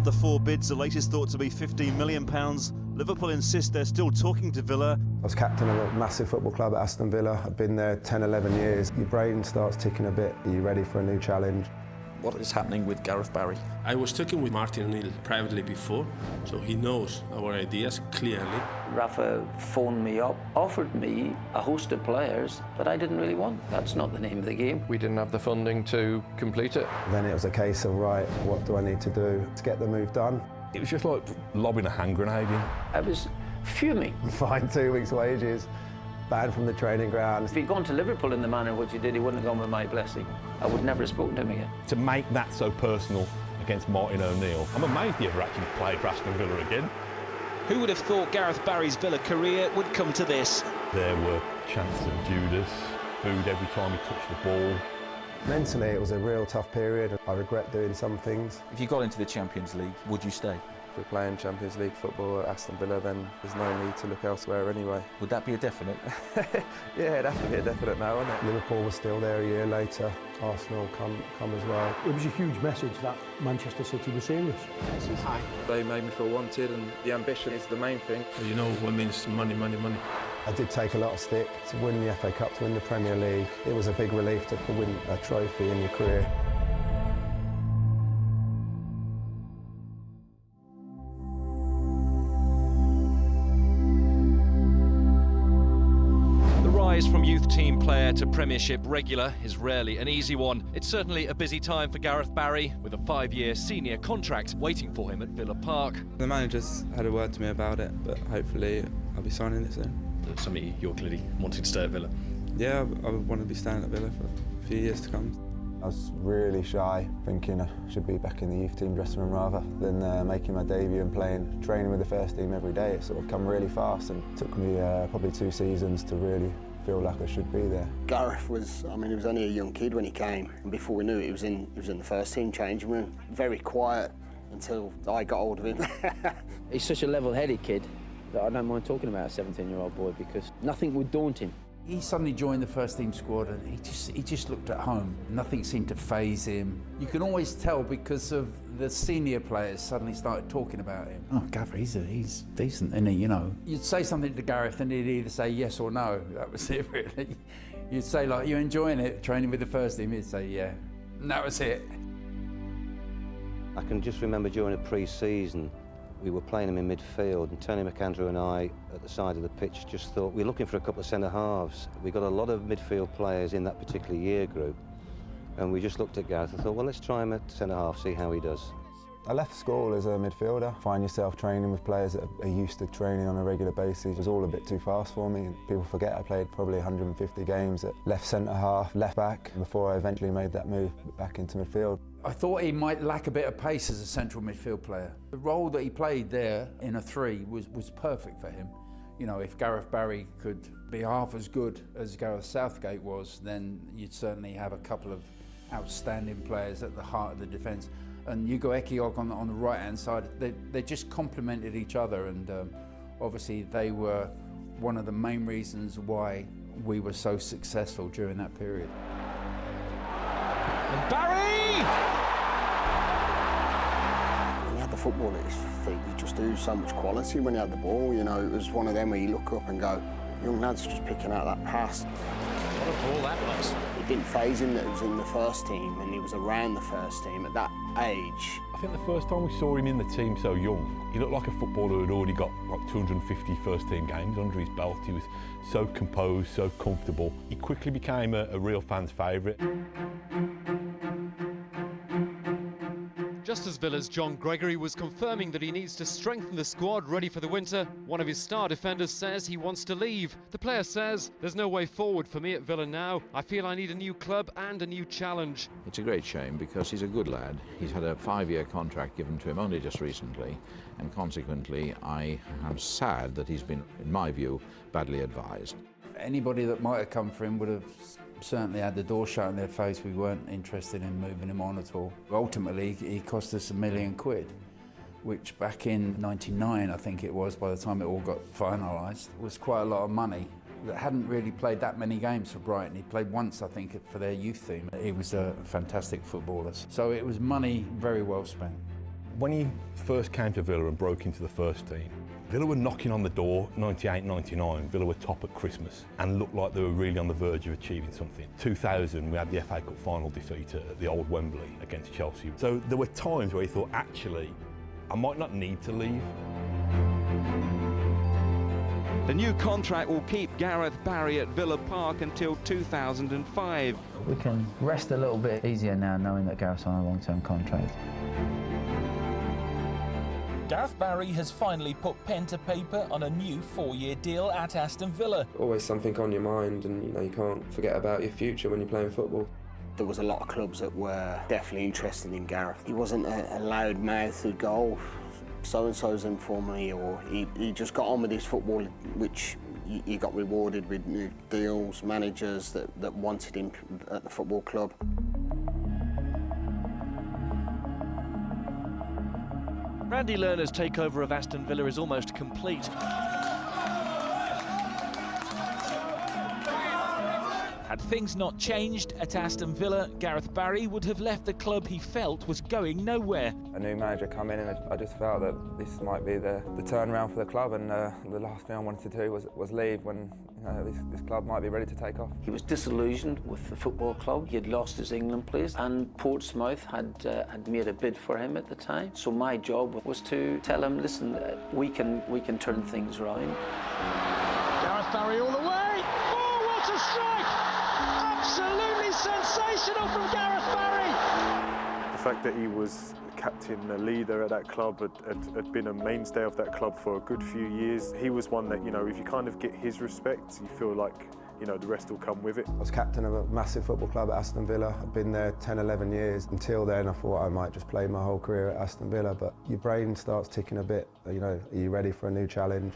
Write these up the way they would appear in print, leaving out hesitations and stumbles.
After 4 bids, the latest thought to be £15 million, Liverpool insist they're still talking to Villa. I was captain of a massive football club at Aston Villa. I've been there 10, 11 years. Your brain starts ticking a bit. Are you ready for a new challenge? What is happening with Gareth Barry? I was talking with Martin O'Neill privately before, so he knows our ideas clearly. Rafa phoned me up, offered me a host of players that I didn't really want. That's not the name of the game. We didn't have the funding to complete it. Then it was a case of, right, what do I need to do to get the move done? It was just like lobbing a hand grenade in. I was fuming. Fined 2 weeks' wages, banned from the training ground. If he'd gone to Liverpool in the manner what you did, he wouldn't have gone with my blessing. I would never have spoken to him again. To make that so personal against Martin O'Neill, I'm amazed he ever actually played for Aston Villa again. Who would have thought Gareth Barry's Villa career would come to this? There were chants of Judas, booed every time he touched the ball. Mentally, it was a real tough period. I regret doing some things. If you got into the Champions League, would you stay? If we're playing Champions League football at Aston Villa, then there's no need to look elsewhere anyway. Would that be a definite? Yeah, it'd have to be a definite now, wouldn't it? Liverpool was still there a year later. Arsenal come as well. It was a huge message that Manchester City was serious. They made me feel wanted, and the ambition is the main thing. You know what means money, money, money. I did take a lot of stick to win the FA Cup, to win the Premier League. It was a big relief to win a trophy in your career. From youth team player to Premiership regular is rarely an easy one. It's certainly a busy time for Gareth Barry, with a 5-year senior contract waiting for him at Villa Park. The manager's had a word to me about it, but hopefully I'll be signing it soon. Something you're clearly wanting to stay at Villa. Yeah, I would want to be staying at Villa for a few years to come. I was really shy, thinking I should be back in the youth team dressing room rather than making my debut and training with the first team every day. It sort of come really fast, and it took me probably 2 seasons to really feel like I should be there. Gareth was, he was only a young kid when he came, and before we knew it, he was in the first team changing room. Very quiet until I got hold of him. He's such a level-headed kid that I don't mind talking about a 17-year-old boy because nothing would daunt him. He suddenly joined the first team squad and he just looked at home. Nothing seemed to faze him. You can always tell because of the senior players suddenly started talking about him. Oh, Gav, he's decent, isn't he, you know? You'd say something to Gareth and he'd either say yes or no. That was it, really. You'd say, like, you enjoying it, training with the first team? He'd say, yeah. And that was it. I can just remember during a pre-season, we were playing him in midfield, and Tony McAndrew and I, at the side of the pitch, just thought we were looking for a couple of centre-halves. We got a lot of midfield players in that particular year group, and we just looked at Gareth and thought, well, let's try him at centre-half, see how he does. I left school as a midfielder. Find yourself training with players that are used to training on a regular basis. It was all a bit too fast for me. People forget I played probably 150 games at left centre-half, left-back, before I eventually made that move back into midfield. I thought he might lack a bit of pace as a central midfield player. The role that he played there in a 3 was perfect for him. You know, if Gareth Barry could be half as good as Gareth Southgate was, then you'd certainly have a couple of outstanding players at the heart of the defence. And Hugo Ekiok on the right-hand side, they just complemented each other, and obviously they were one of the main reasons why we were so successful during that period. And Barry! When he had the football at his feet, he just oozed so much quality when he had the ball. You know, it was one of them where you look up and go, young lad's just picking out that pass. What a ball that was. It didn't faze him that he was in the first team and he was around the first team at that age. I think the first time we saw him in the team so young, he looked like a footballer who had already got like 250 first team games under his belt. He was so composed, so comfortable. He quickly became a real fan's favourite. Just as Villa's John Gregory was confirming that he needs to strengthen the squad ready for the winter, one of his star defenders says he wants to leave. The player says, "There's no way forward for me at Villa now. I feel I need a new club and a new challenge." It's a great shame because he's a good lad. He's had a 5-year contract given to him only just recently, and consequently I am sad that he's been, in my view, badly advised. Anybody that might have come for him would have certainly had the door shut in their face. We weren't interested in moving him on at all. Ultimately, he cost us £1 million, which back in '99, I think it was, by the time it all got finalised, was quite a lot of money. That hadn't really played that many games for Brighton. He played once, I think, for their youth team. He was a fantastic footballer. So it was money very well spent. When he first came to Villa and broke into the first team, Villa were knocking on the door, 98-99, Villa were top at Christmas and looked like they were really on the verge of achieving something. 2000, we had the FA Cup final defeat at the old Wembley against Chelsea. So there were times where he thought, actually, I might not need to leave. The new contract will keep Gareth Barry at Villa Park until 2005. We can rest a little bit easier now knowing that Gareth's on a long-term contract. Gareth Barry has finally put pen to paper on a new 4-year deal at Aston Villa. Always something on your mind, and you can't forget about your future when you're playing football. There was a lot of clubs that were definitely interested in Gareth. He wasn't a loud mouth who'd go, oh, so-and-so's in for me, or he just got on with his football, which he got rewarded with new deals, managers that wanted him at the football club. Randy Lerner's takeover of Aston Villa is almost complete. Had things not changed at Aston Villa, Gareth Barry would have left the club he felt was going nowhere. A new manager come in, and I just felt that this might be the turnaround for the club, and the last thing I wanted to do was leave when this club might be ready to take off. He was disillusioned with the football club. He had lost his England place, and Portsmouth had made a bid for him at the time. So my job was to tell him, listen, we can turn things around. Gareth Barry all the way. Oh, what a strike! Absolutely sensational from Gareth Barry. The fact that he was captain, a leader at that club, had been a mainstay of that club for a good few years. He was one that, if you kind of get his respect, you feel like, the rest will come with it. I was captain of a massive football club at Aston Villa. I've been there 10, 11 years. Until then, I thought I might just play my whole career at Aston Villa, but your brain starts ticking a bit. Are you ready for a new challenge?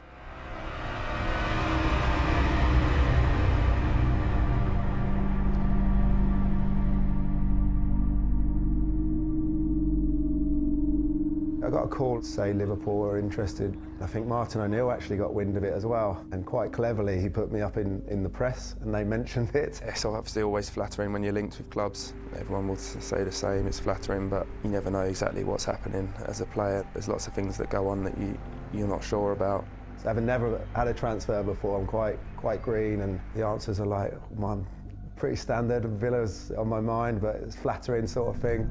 I got a call to say Liverpool are interested. I think Martin O'Neill actually got wind of it as well, and quite cleverly he put me up in the press and they mentioned it. It's obviously always flattering when you're linked with clubs. Everyone will say the same, it's flattering, but you never know exactly what's happening as a player. There's lots of things that go on that you're not sure about. So having never had a transfer before, I'm quite green, and the answers are like, I'm pretty standard. Villa's on my mind, but it's flattering sort of thing.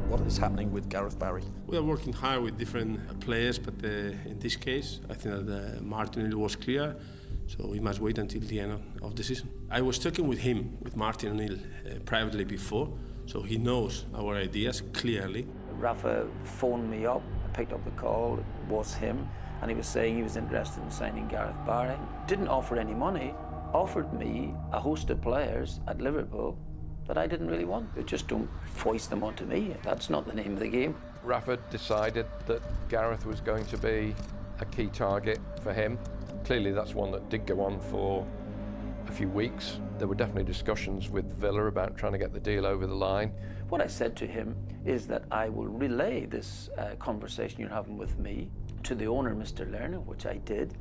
What is happening with Gareth Barry? We are working hard with different players, but in this case, I think that Martin was clear, so we must wait until the end of the season. I was talking with him, with Martin O'Neill, privately before, so he knows our ideas clearly. Rafa phoned me up, I picked up the call, it was him, and he was saying he was interested in signing Gareth Barry. Didn't offer any money, offered me a host of players at Liverpool that I didn't really want. They just don't foist them onto me. That's not the name of the game. Rafa decided that Gareth was going to be a key target for him. Clearly that's one that did go on for a few weeks. There were definitely discussions with Villa about trying to get the deal over the line. What I said to him is that I will relay this conversation you're having with me to the owner, Mr. Lerner, which I did,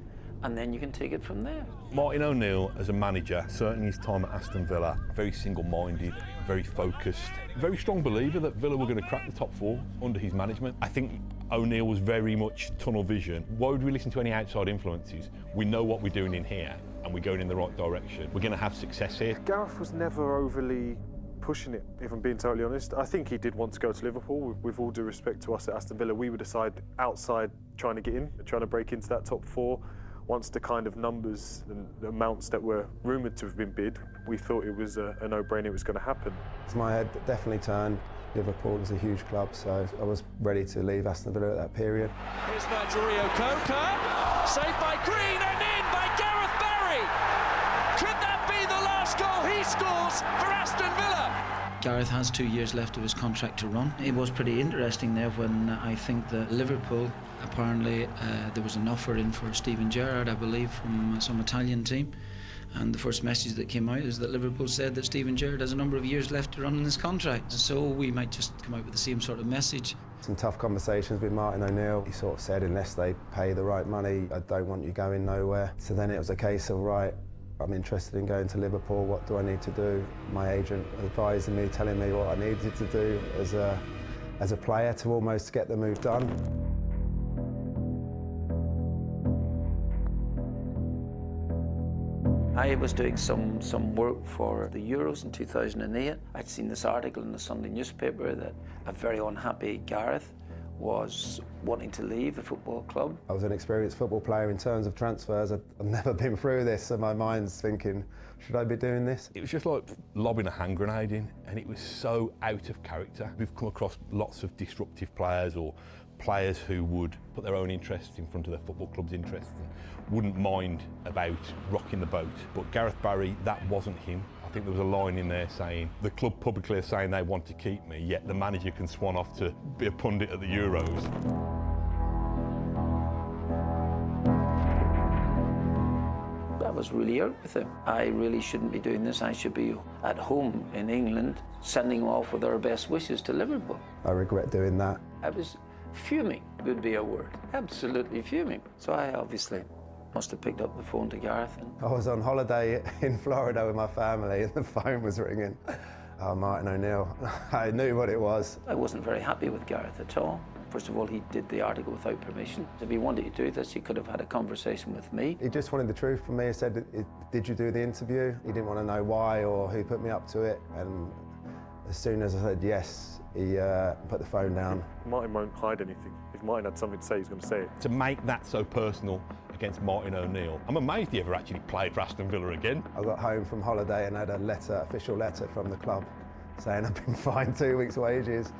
and then you can take it from there. Martin O'Neill, as a manager, certainly his time at Aston Villa, very single-minded, very focused, very strong believer that Villa were going to crack the top four under his management. I think O'Neill was very much tunnel vision. Why would we listen to any outside influences? We know what we're doing in here and we're going in the right direction. We're going to have success here. Gareth was never overly pushing it, if I'm being totally honest. I think he did want to go to Liverpool. With all due respect to us at Aston Villa, we would decide outside trying to get in, trying to break into that top four. Once the kind of numbers and the amounts that were rumoured to have been bid, we thought it was a no-brainer it was going to happen. My head definitely turned. Liverpool was a huge club, so I was ready to leave Aston Villa at that period. Here's Madurio Coca, saved by Green and in by Gareth Barry. Could that be the last goal he scores for Aston Villa? Gareth has 2 years left of his contract to run. It was pretty interesting there when I think that Liverpool, apparently there was an offer in for Steven Gerrard, I believe, from some Italian team. And the first message that came out is that Liverpool said that Steven Gerrard has a number of years left to run in his contract. So we might just come out with the same sort of message. Some tough conversations with Martin O'Neill. He sort of said, unless they pay the right money, I don't want you going nowhere. So then it was a case of, right, I'm interested in going to Liverpool. What do I need to do? My agent advising me, telling me what I needed to do as a player to almost get the move done. I was doing some work for the Euros in 2008. I'd seen this article in the Sunday newspaper that a very unhappy Gareth was wanting to leave the football club. I was an experienced football player in terms of transfers. I've never been through this, so my mind's thinking, should I be doing this? It was just like lobbing a hand grenade in, and it was so out of character. We've come across lots of disruptive players or players who would put their own interests in front of their football club's interests and wouldn't mind about rocking the boat. But Gareth Barry, that wasn't him. I think there was a line in there saying, the club publicly are saying they want to keep me, yet the manager can swan off to be a pundit at the Euros. I was really out with him. I really shouldn't be doing this. I should be at home in England, sending off with our best wishes to Liverpool. I regret doing that. I was fuming, would be a word. Absolutely fuming. So I obviously must have picked up the phone to Gareth. I was on holiday in Florida with my family and the phone was ringing. Oh, Martin O'Neill. I knew what it was. I wasn't very happy with Gareth at all. First of all, he did the article without permission. If he wanted to do this, he could have had a conversation with me. He just wanted the truth from me. He said, did you do the interview? He didn't want to know why or who put me up to it. And as soon as I said yes, he put the phone down. Martin won't hide anything. If Martin had something to say, he's going to say it. To make that so personal against Martin O'Neill, I'm amazed he ever actually played for Aston Villa again. I got home from holiday and had a official letter from the club saying I've been fined 2 weeks' wages,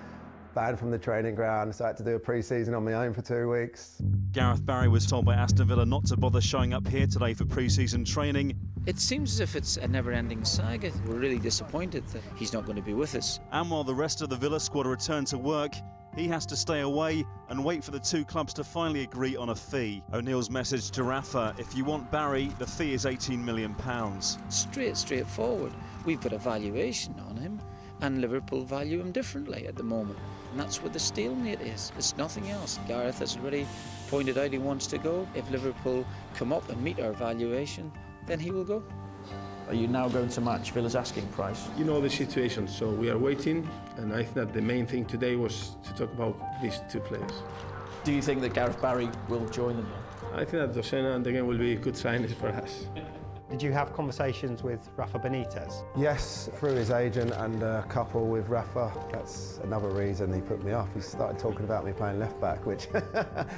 banned from the training ground, so I had to do a pre-season on my own for 2 weeks. Gareth Barry was told by Aston Villa not to bother showing up here today for pre-season training. It seems as if it's a never-ending saga. We're really disappointed that he's not going to be with us. And while the rest of the Villa squad return to work, he has to stay away and wait for the two clubs to finally agree on a fee. O'Neill's message to Rafa, if you want Barry, the fee is £18 million. Straightforward. We've got a valuation on him, and Liverpool value him differently at the moment. And that's what the stalemate is. It's nothing else. Gareth has already pointed out he wants to go. If Liverpool come up and meet our valuation, then he will go. Are you now going to match Villa's asking price? You know the situation, so we are waiting, and I think that the main thing today was to talk about these two players. Do you think that Gareth Barry will join them then? I think that Dosena and again will be good signings for us. Did you have conversations with Rafa Benitez? Yes, through his agent and a couple with Rafa. That's another reason he put me off. He started talking about me playing left back, which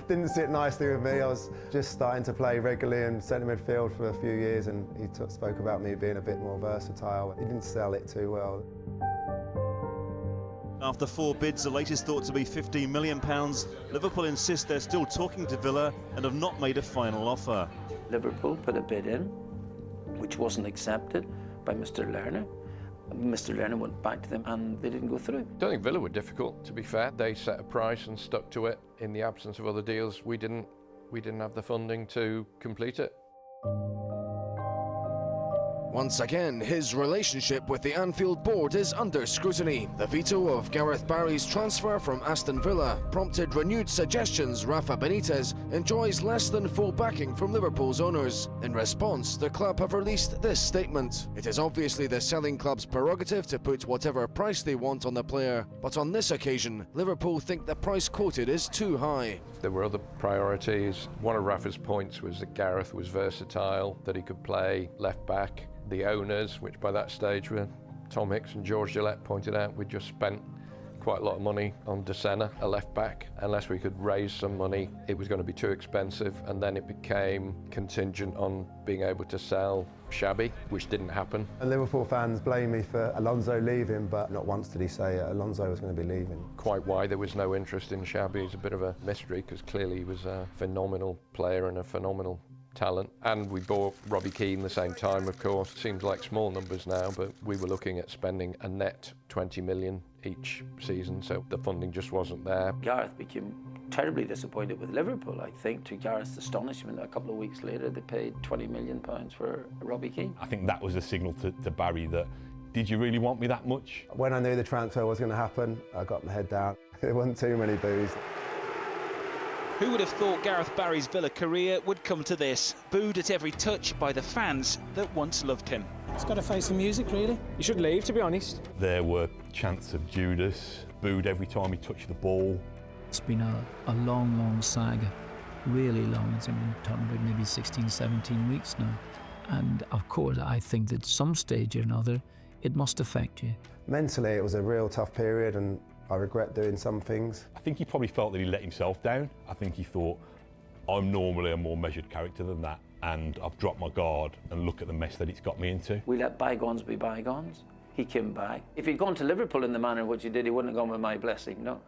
didn't sit nicely with me. I was just starting to play regularly in centre midfield for a few years, and he spoke about me being a bit more versatile. He didn't sell it too well. After 4 bids, the latest thought to be £15 million, Liverpool insist they're still talking to Villa and have not made a final offer. Liverpool put a bid in, which wasn't accepted by Mr. Lerner. Mr. Lerner went back to them and they didn't go through. I don't think Villa were difficult, to be fair. They set a price and stuck to it in the absence of other deals. We didn't have the funding to complete it. Once again, his relationship with the Anfield board is under scrutiny. The veto of Gareth Barry's transfer from Aston Villa prompted renewed suggestions Rafa Benitez enjoys less than full backing from Liverpool's owners. In response, the club have released this statement. It is obviously the selling club's prerogative to put whatever price they want on the player, but on this occasion, Liverpool think the price quoted is too high. There were other priorities. One of Rafa's points was that Gareth was versatile, that he could play left back. The owners, which by that stage were Tom Hicks and George Gillette, pointed out we'd just spent quite a lot of money on Dosena, a left back. Unless we could raise some money, it was going to be too expensive, and then it became contingent on being able to sell Xabi, which didn't happen. And Liverpool fans blame me for Alonso leaving, but not once did he say Alonso was going to be leaving. Quite why there was no interest in Xabi is a bit of a mystery, because clearly he was a phenomenal player and a phenomenal talent. And we bought Robbie Keane the same time, of course. Seems like small numbers now, but we were looking at spending a net 20 million each season, so the funding just wasn't there. Gareth became terribly disappointed with Liverpool. I think to Gareth's astonishment, a couple of weeks later they paid £20 million for Robbie Keane. I think that was a signal to Barry that, did you really want me that much? When I knew the transfer was going to happen, I got my head down. There wasn't too many boos. Who would have thought Gareth Barry's Villa career would come to this? Booed at every touch by the fans that once loved him. He's got to face the music, really. He should leave, to be honest. There were chants of Judas, booed every time he touched the ball. It's been a long, long saga, really long. It's been talking about maybe 16, 17 weeks now. And of course, I think that some stage or another, it must affect you. Mentally, it was a real tough period, and I regret doing some things. I think he probably felt that he let himself down. I think he thought, I'm normally a more measured character than that, and I've dropped my guard, and look at the mess that it's got me into. We let bygones be bygones. He came back. If he'd gone to Liverpool in the manner in which he did, he wouldn't have gone with my blessing. No.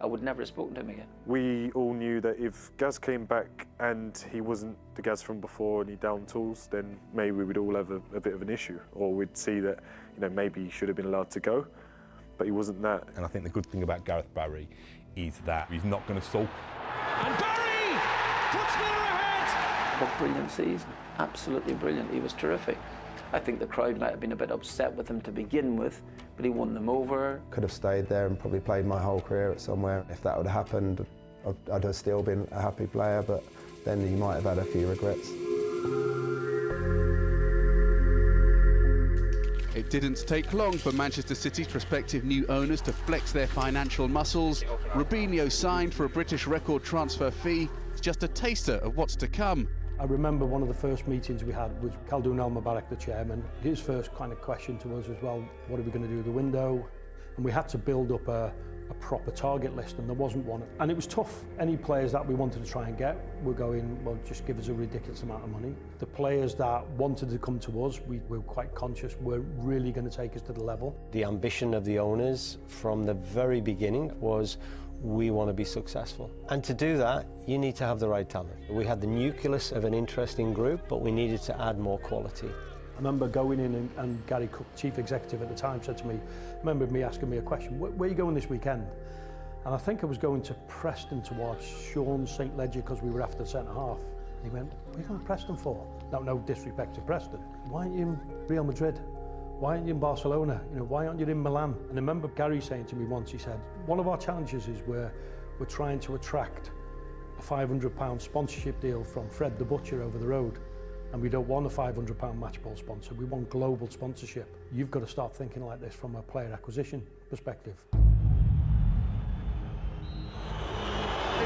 I would never have spoken to him again. We all knew that if Gaz came back and he wasn't the Gaz from before and he downed tools, then maybe we would all have a bit of an issue, or we'd see that, maybe he should have been allowed to go, but he wasn't that. And I think the good thing about Gareth Barry is that he's not going to sulk. And Barry puts Villa ahead! What brilliant season. Absolutely brilliant. He was terrific. I think the crowd might have been a bit upset with him to begin with, but he won them over. Could have stayed there and probably played my whole career at somewhere. If that would have happened, I'd have still been a happy player, but then you might have had a few regrets. It didn't take long for Manchester City's prospective new owners to flex their financial muscles. Robinho signed for a British record transfer fee. It's just a taster of what's to come. I remember one of the first meetings we had was Khaldoon El Mubarak, the chairman. His first kind of question to us was, well, what are we going to do with the window? And we had to build up a proper target list, and there wasn't one. And it was tough. Any players that we wanted to try and get were going, well, just give us a ridiculous amount of money. The players that wanted to come to us, we were quite conscious were really going to take us to the level. The ambition of the owners from the very beginning was, we want to be successful. And to do that, you need to have the right talent. We had the nucleus of an interesting group, but we needed to add more quality. I remember going in and Gary Cook, chief executive at the time, said to me, remembered me asking me a question, where are you going this weekend? And I think I was going to Preston to watch Sean St Ledger because we were after the centre half. And he went, what are you going to Preston for? No disrespect to Preston. Why aren't you in Real Madrid? Why aren't you in Barcelona? Why aren't you in Milan? And I remember Gary saying to me once, he said, one of our challenges is we're trying to attract a £500 sponsorship deal from Fred the Butcher over the road. And we don't want a £500 match ball sponsor, we want global sponsorship. You've got to start thinking like this from a player acquisition perspective. It's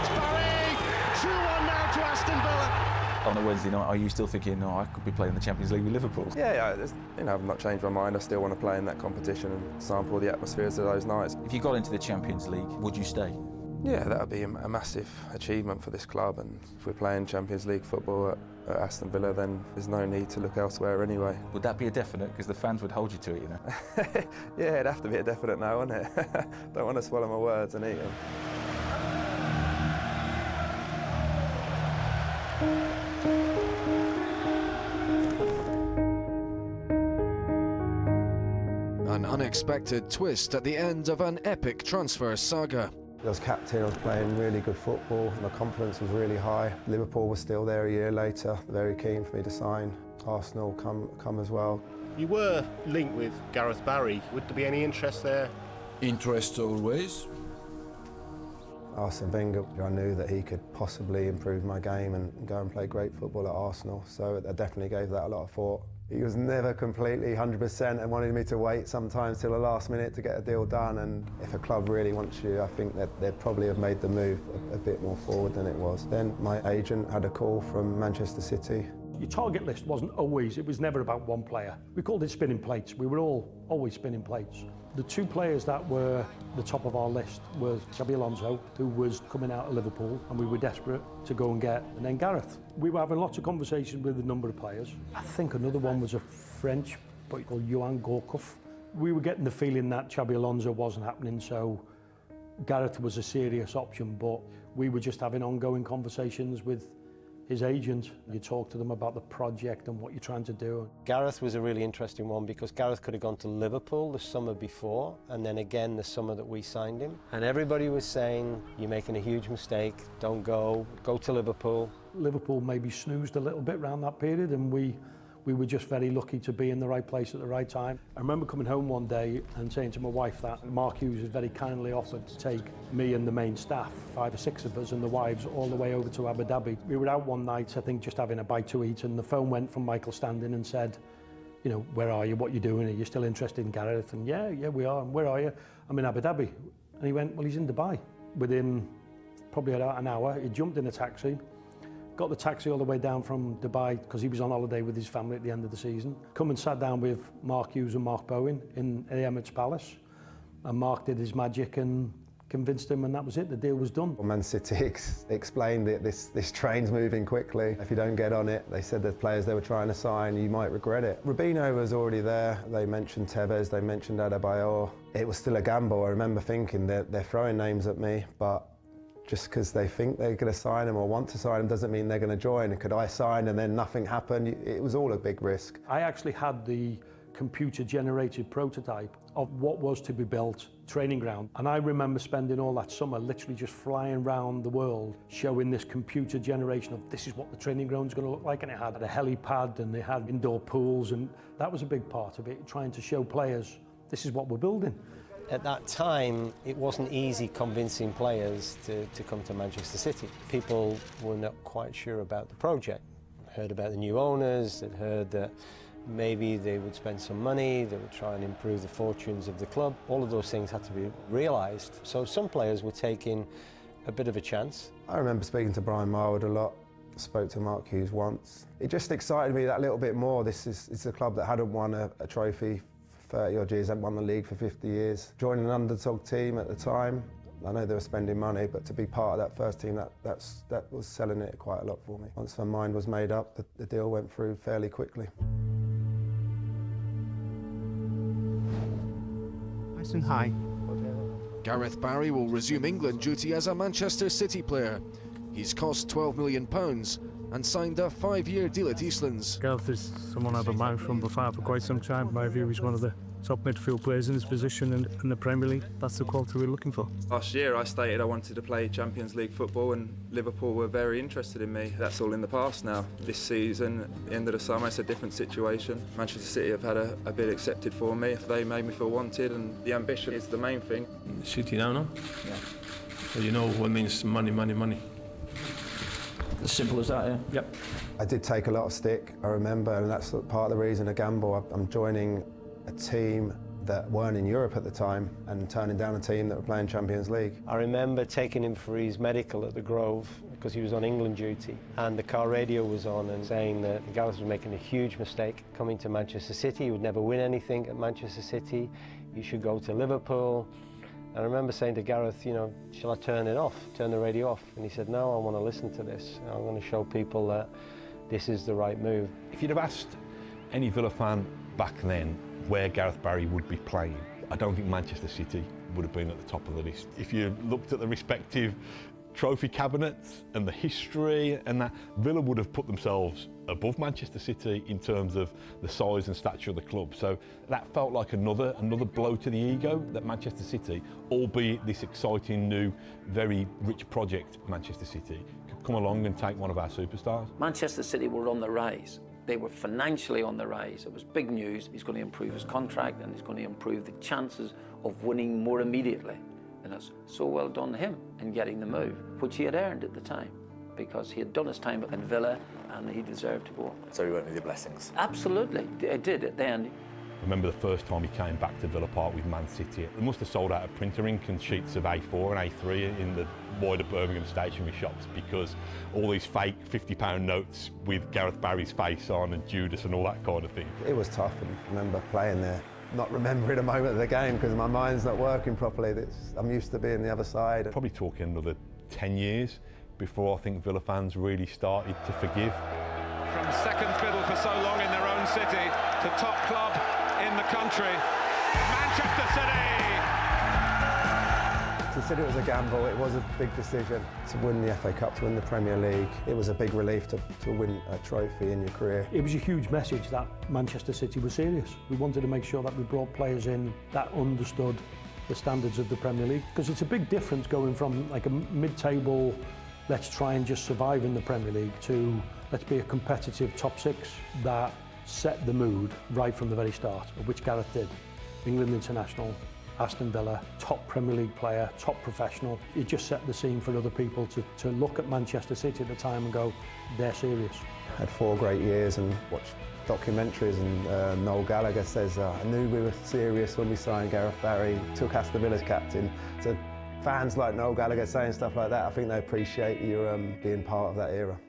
Barry! 2-1 now to Aston Villa. On a Wednesday night, are you still thinking, I could be playing the Champions League with Liverpool? Yeah, I've not changed my mind. I still want to play in that competition and sample the atmospheres of those nights. If you got into the Champions League, would you stay? Yeah, that would be a massive achievement for this club, and if we're playing Champions League football at Aston Villa, then there's no need to look elsewhere anyway. Would that be a definite? Because the fans would hold you to it, Yeah, it'd have to be a definite now, wouldn't it? Don't want to swallow my words and eat them. An unexpected twist at the end of an epic transfer saga. I was captain, I was playing really good football, my confidence was really high. Liverpool was still there a year later, very keen for me to sign. Arsenal come as well. You were linked with Gareth Barry. Would there be any interest there? Interest always. Arsene Wenger, I knew that he could possibly improve my game and go and play great football at Arsenal, so I definitely gave that a lot of thought. He was never completely 100% and wanted me to wait sometimes till the last minute to get a deal done, and if a club really wants you, I think that they'd probably have made the move a bit more forward than it was. Then my agent had a call from Manchester City. Your target list wasn't always, it was never about one player. We called it spinning plates. We were always spinning plates. The two players that were the top of our list were Xabi Alonso, who was coming out of Liverpool, and we were desperate to go and get, and then Gareth. We were having lots of conversations with a number of players. I think another one was a French boy called Johan Gorkov. We were getting the feeling that Xabi Alonso wasn't happening, so Gareth was a serious option, but we were just having ongoing conversations with his agent. You talk to them about the project and what you're trying to do. Gareth was a really interesting one because Gareth could have gone to Liverpool the summer before and then again the summer that we signed him. And everybody was saying, you're making a huge mistake, don't go to Liverpool. Liverpool maybe snoozed a little bit around that period, and we we were just very lucky to be in the right place at the right time. I remember coming home one day and saying to my wife that Mark Hughes had very kindly offered to take me and the main staff, 5 or 6 of us and the wives, all the way over to Abu Dhabi. We were out one night, I think, just having a bite to eat, and the phone went from Michael Standing and said, you know, where are you, what are you doing, are you still interested in Gareth? And yeah, we are. And where are you? I'm in Abu Dhabi. And he went, well, he's in Dubai. Within probably about an hour, he jumped in a taxi, got the taxi all the way down from Dubai because he was on holiday with his family at the end of the season. Come and sat down with Mark Hughes and Mark Bowen in the Emirates Palace, and Mark did his magic and convinced him, and that was it, the deal was done. Man City explained that this train's moving quickly. If you don't get on it, they said the players they were trying to sign, you might regret it. Robinho was already there, they mentioned Tevez, they mentioned Adebayor. It was still a gamble. I remember thinking that they're throwing names at me, but just because they think they're going to sign him or want to sign him doesn't mean they're going to join. Could I sign and then nothing happened? It was all a big risk. I actually had the computer-generated prototype of what was to be built training ground. And I remember spending all that summer literally just flying around the world showing this computer generation of this is what the training ground's going to look like. And it had a helipad and they had indoor pools, and that was a big part of it, trying to show players this is what we're building. At that time, it wasn't easy convincing players to come to Manchester City. People were not quite sure about the project. Heard about the new owners, they'd heard that maybe they would spend some money, they would try and improve the fortunes of the club. All of those things had to be realised. So some players were taking a bit of a chance. I remember speaking to Brian Marwood a lot, spoke to Mark Hughes once. It just excited me that little bit more. It's a club that hadn't won a trophy for 30 odd years, hadn't won the league for 50 years. Joining an underdog team at the time, I know they were spending money, but to be part of that first team, that was selling it quite a lot for me. Once my mind was made up, the deal went through fairly quickly. Nice and high. Gareth Barry will resume England duty as a Manchester City player. He's cost £12 million and signed a 5-year deal at Eastlands. Gareth is someone I've admired from afar for quite some time. In my view, he's one of the top midfield players in his position in the Premier League. That's the quality we're looking for. Last year I stated I wanted to play Champions League football, and Liverpool were very interested in me. That's all in the past now. This season, at the end of the summer, it's a different situation. Manchester City have had a bid accepted for me. They made me feel wanted, and the ambition is the main thing. City now, no? Yeah. So you know what means money, money, money. As simple as that, yeah? Yep. I did take a lot of stick, I remember, and that's part of the reason, a gamble. I'm joining a team that weren't in Europe at the time and turning down a team that were playing Champions League. I remember taking him for his medical at the Grove because he was on England duty, and the car radio was on and saying that Gareth was making a huge mistake coming to Manchester City. He would never win anything at Manchester City. He should go to Liverpool. And I remember saying to Gareth, you know, shall I turn it off, turn the radio off? And he said, no, I want to listen to this. I'm going to show people that this is the right move. If you'd have asked any Villa fan back then where Gareth Barry would be playing, I don't think Manchester City would have been at the top of the list. If you looked at the respective trophy cabinets and the history and that, Villa would have put themselves above Manchester City in terms of the size and stature of the club. So that felt like another blow to the ego that Manchester City, albeit this exciting new, very rich project, Manchester City, could come along and take one of our superstars. Manchester City were on the rise. They were financially on the rise. It was big news. He's going to improve his contract and he's going to improve the chances of winning more immediately. And it's so well done him in getting the move, which he had earned at the time, because he had done his time in Villa and he deserved to go. So he went with your blessings? Absolutely, it did at the end. I remember the first time he came back to Villa Park with Man City. They must have sold out of printer ink and sheets of A4 and A3 in the wider Birmingham stationery shops, because all these fake £50 notes with Gareth Barry's face on and Judas and all that kind of thing. It was tough, and I remember playing there, not remembering a moment of the game because my mind's not working properly. I'm used to being the other side. Probably talking another 10 years before I think Villa fans really started to forgive. From second fiddle for so long in their own city to top club in the country, Manchester City! To say it was a gamble, it was a big decision. To win the FA Cup, to win the Premier League, it was a big relief to win a trophy in your career. It was a huge message that Manchester City was serious. We wanted to make sure that we brought players in that understood the standards of the Premier League, because it's a big difference going from like a mid-table, let's try and just survive in the Premier League, to let's be a competitive top six that set the mood right from the very start, which Gareth did. England international, Aston Villa, top Premier League player, top professional. He just set the scene for other people to look at Manchester City at the time and go, they're serious. Had 4 great years and watched documentaries, and Noel Gallagher says, I knew we were serious when we signed Gareth Barry, took Aston Villa's captain. So fans like Noel Gallagher saying stuff like that, I think they appreciate you being part of that era.